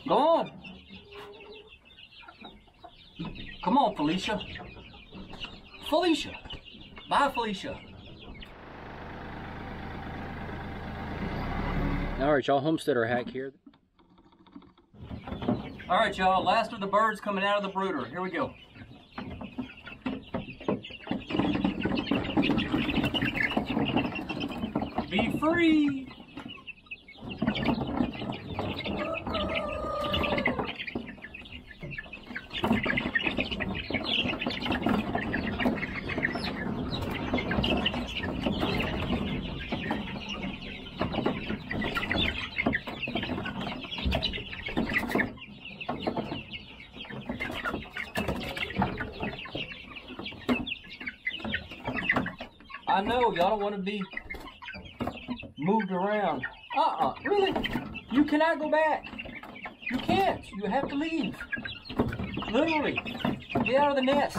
Go on. Come on, Felicia. Felicia. Bye, Felicia. All right, y'all, Homesteader Hack here. All right, y'all, last of the birds coming out of the brooder. Here we go. Be free. I know y'all don't want to be moved around. Really? You cannot go back. You can't. You have to leave. Literally. Get out of the nest.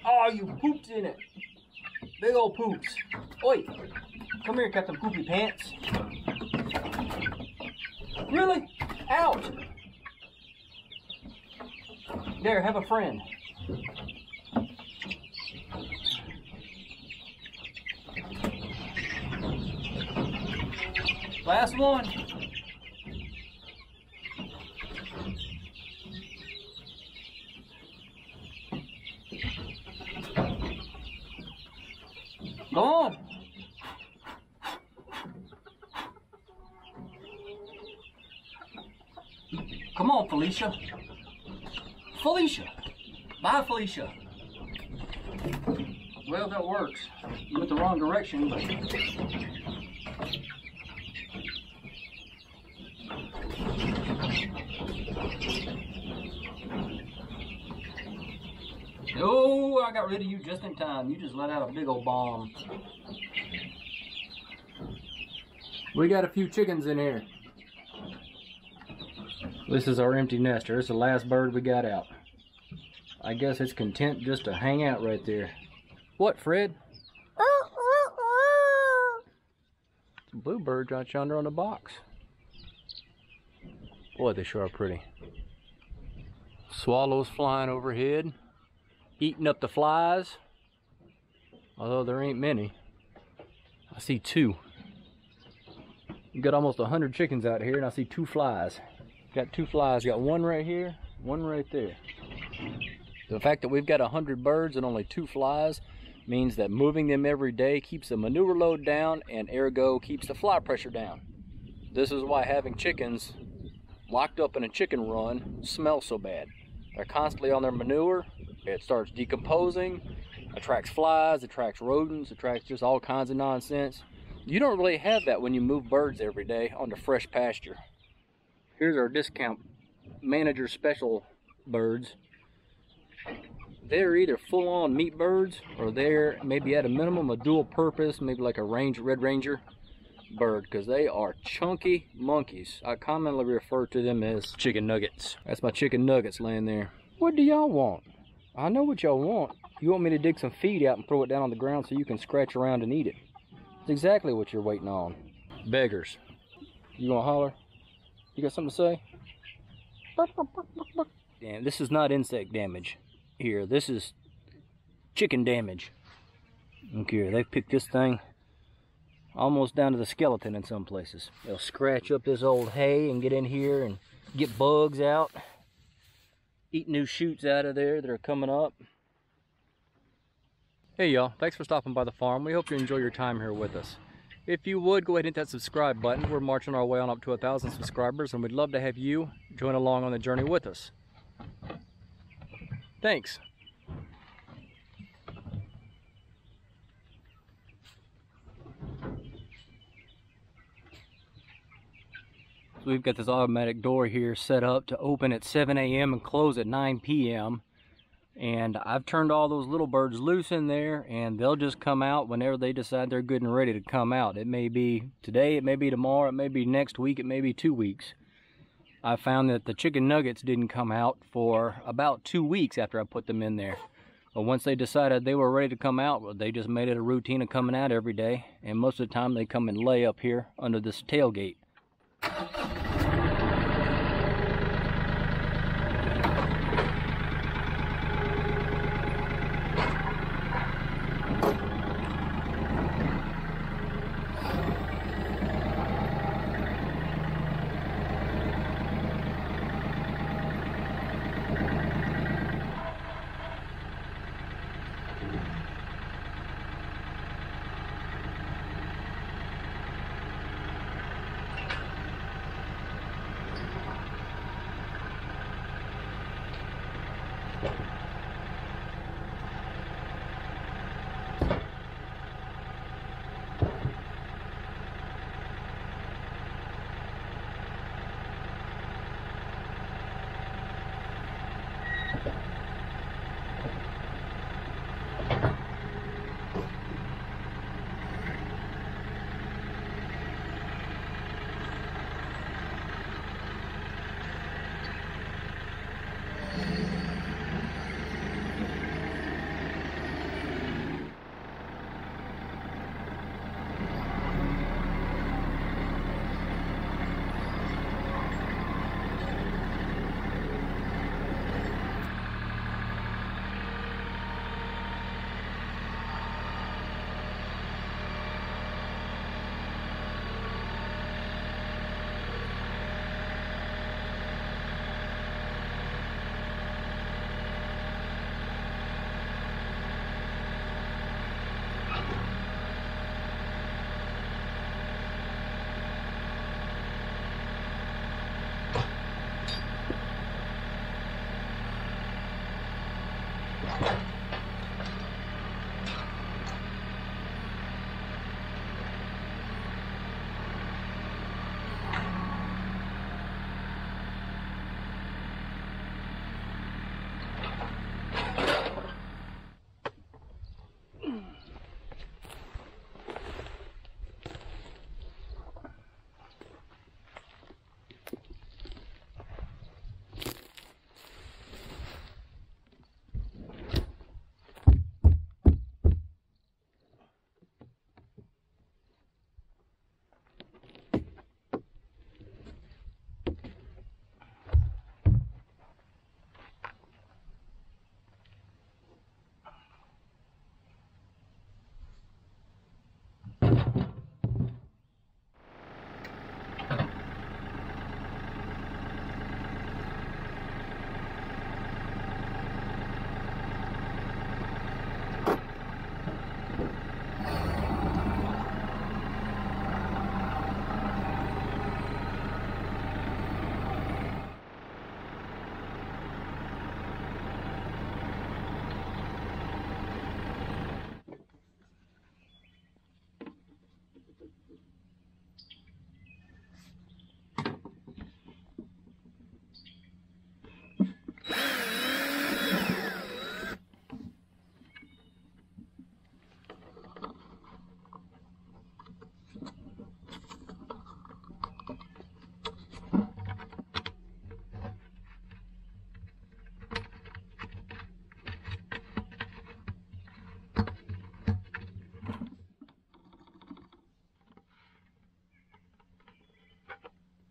Oh, you pooped in it. Big old poops. Oi. Come here, Captain Poopy Pants. Really? Out. There, have a friend. Last one. Go on. Come on, Felicia. Felicia. Bye, Felicia. Well, that works. You went the wrong direction, but... Oh, I got rid of you just in time. You just let out a big old bomb. We got a few chickens in here. This is our empty nester. It's the last bird we got out. I guess it's content just to hang out right there. What, Fred? Some bluebirds right yonder on the box. Boy, they sure are pretty. Swallows flying overhead, eating up the flies. Although there ain't many. I see two. You got almost 100 chickens out here, and I see 2 flies. Got 2 flies. Got one right here, one right there. The fact that we've got 100 birds and only 2 flies means that moving them every day keeps the manure load down, and ergo keeps the fly pressure down. This is why having chickens locked up in a chicken run smells so bad. They're constantly on their manure. It starts decomposing, attracts flies, attracts rodents, attracts just all kinds of nonsense. You don't really have that when you move birds every day onto fresh pasture. Here's our discount manager special birds. They're either full-on meat birds, or they're maybe at a minimum a dual purpose, maybe like a Red Ranger bird, because they are chunky monkeys. I commonly refer to them as chicken nuggets. That's my chicken nuggets laying there. What do y'all want? I know what y'all want. You want me to dig some feed out and throw it down on the ground so you can scratch around and eat it. That's exactly what you're waiting on. Beggars. You gonna holler? You got something to say? Damn, this is not insect damage here. This is chicken damage. Look here, they've picked this thing almost down to the skeleton in some places. They'll scratch up this old hay and get in here and get bugs out. Eat new shoots out of there that are coming up. Hey y'all, thanks for stopping by the farm. We hope you enjoy your time here with us. If you would, go ahead and hit that subscribe button. We're marching our way on up to 1,000 subscribers, and we'd love to have you join along on the journey with us. Thanks. So we've got this automatic door here set up to open at 7 a.m. and close at 9 p.m. And I've turned all those little birds loose in there, and they'll just come out whenever they decide they're good and ready to come out. It may be today, it may be tomorrow, it may be next week, it may be 2 weeks. I found that the chicken nuggets didn't come out for about 2 weeks after I put them in there. But once they decided they were ready to come out, well, they just made it a routine of coming out every day. And most of the time they come and lay up here under this tailgate.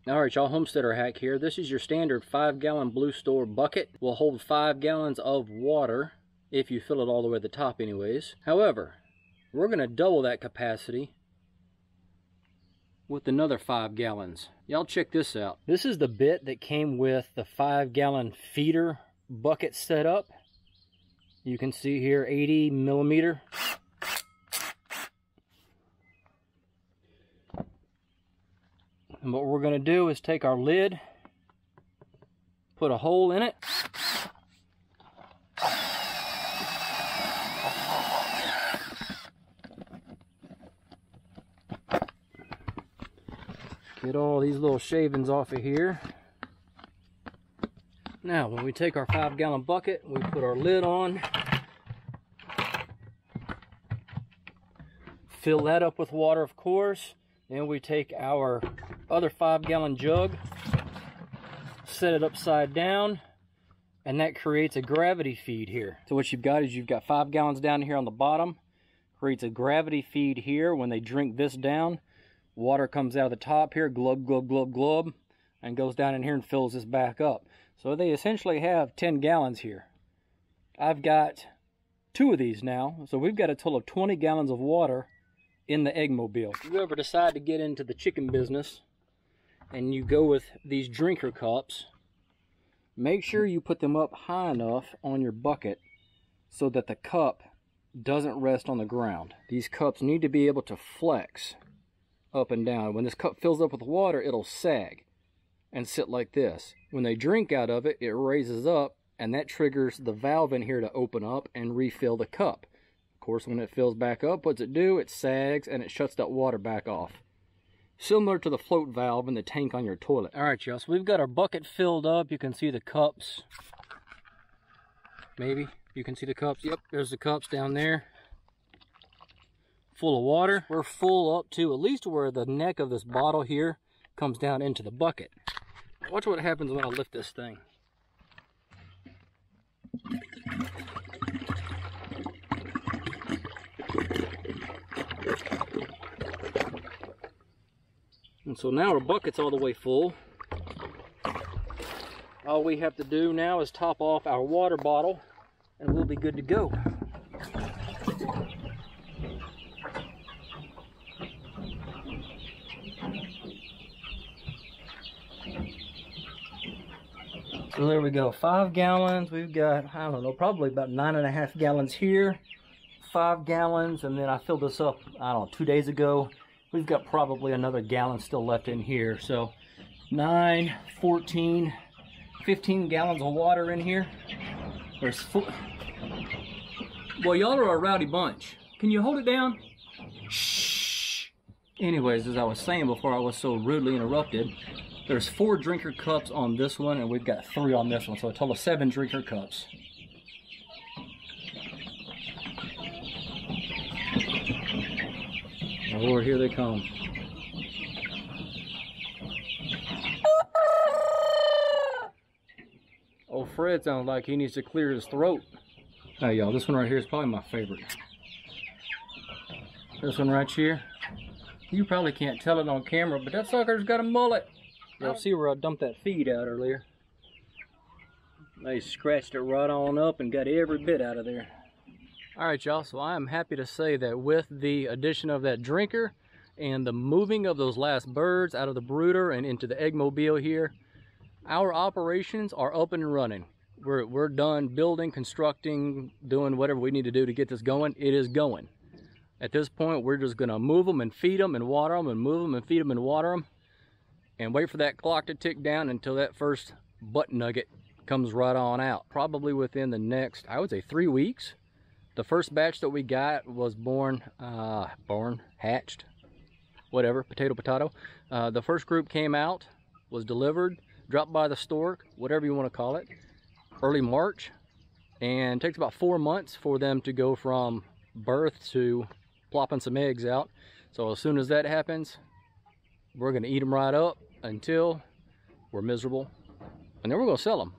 Alright y'all, Homesteader Hack here. This is your standard 5-gallon Blue Store bucket. Will hold 5 gallons of water if you fill it all the way to the top anyways. However, we're going to double that capacity with another 5 gallons. Y'all check this out. This is the bit that came with the 5-gallon feeder bucket setup. You can see here 80 millimeter. And what we're going to do is take our lid, put a hole in it, get all these little shavings off of here. Now when we take our 5-gallon bucket, we put our lid on, fill that up with water of course. Then we take our other 5-gallon jug, set it upside down, and that creates a gravity feed here. So what you've got is you've got 5 gallons down here on the bottom, creates a gravity feed here. When they drink this down, Water comes out of the top here, glub, glub, glub, glub, and goes down in here and fills this back up. So they essentially have 10 gallons here. I've got 2 of these now, so we've got a total of 20 gallons of water in the Eggmobile. If you ever decide to get into the chicken business and you go with these drinker cups, make sure you put them up high enough on your bucket so that the cup doesn't rest on the ground. These cups need to be able to flex up and down. When this cup fills up with water, it'll sag and sit like this. When they drink out of it, it raises up, and that triggers the valve in here to open up and refill the cup. Of course, when it fills back up, what's it do? It sags and it shuts that water back off. Similar to the float valve in the tank on your toilet. All right, y'all, so we've got our bucket filled up. You can see the cups. Maybe you can see the cups. Yep, there's the cups down there. Full of water. We're full up to at least where the neck of this bottle here comes down into the bucket. Watch what happens when I lift this thing. And so now our bucket's all the way full. All we have to do now is top off our water bottle and we'll be good to go. So there we go, 5 gallons. We've got, I don't know, probably about 9.5 gallons here, 5 gallons, and then I filled this up, I don't know, 2 days ago. We've got probably another gallon still left in here. So 9, 14, 15 gallons of water in here. There's 4. Well, y'all are a rowdy bunch. Can you hold it down? Shh. Anyways, as I was saying before I was so rudely interrupted, there's 4 drinker cups on this one, and we've got 3 on this one, so a total of 7 drinker cups. Oh Lord, here they come. Old Fred sounds like he needs to clear his throat. Hey y'all, this one right here is probably my favorite. This one right here. You probably can't tell it on camera, but that sucker's got a mullet. Y'all see where I dumped that feed out earlier? They scratched it right on up and got every bit out of there. Alright y'all, so I am happy to say that with the addition of that drinker and the moving of those last birds out of the brooder and into the Eggmobile here, our operations are up and running. We're done building, constructing, doing whatever we need to do to get this going. It is going. At this point, we're just going to move them and feed them and water them and move them and feed them and water them and wait for that clock to tick down until that first butt nugget comes right on out. Probably within the next, I would say 3 weeks. The first batch that we got was hatched, whatever, potato. The first group came out, was delivered, dropped by the stork, whatever you want to call it, early March, and it takes about 4 months for them to go from birth to plopping some eggs out. So as soon as that happens, we're going to eat them right up until we're miserable, and then we're going to sell them.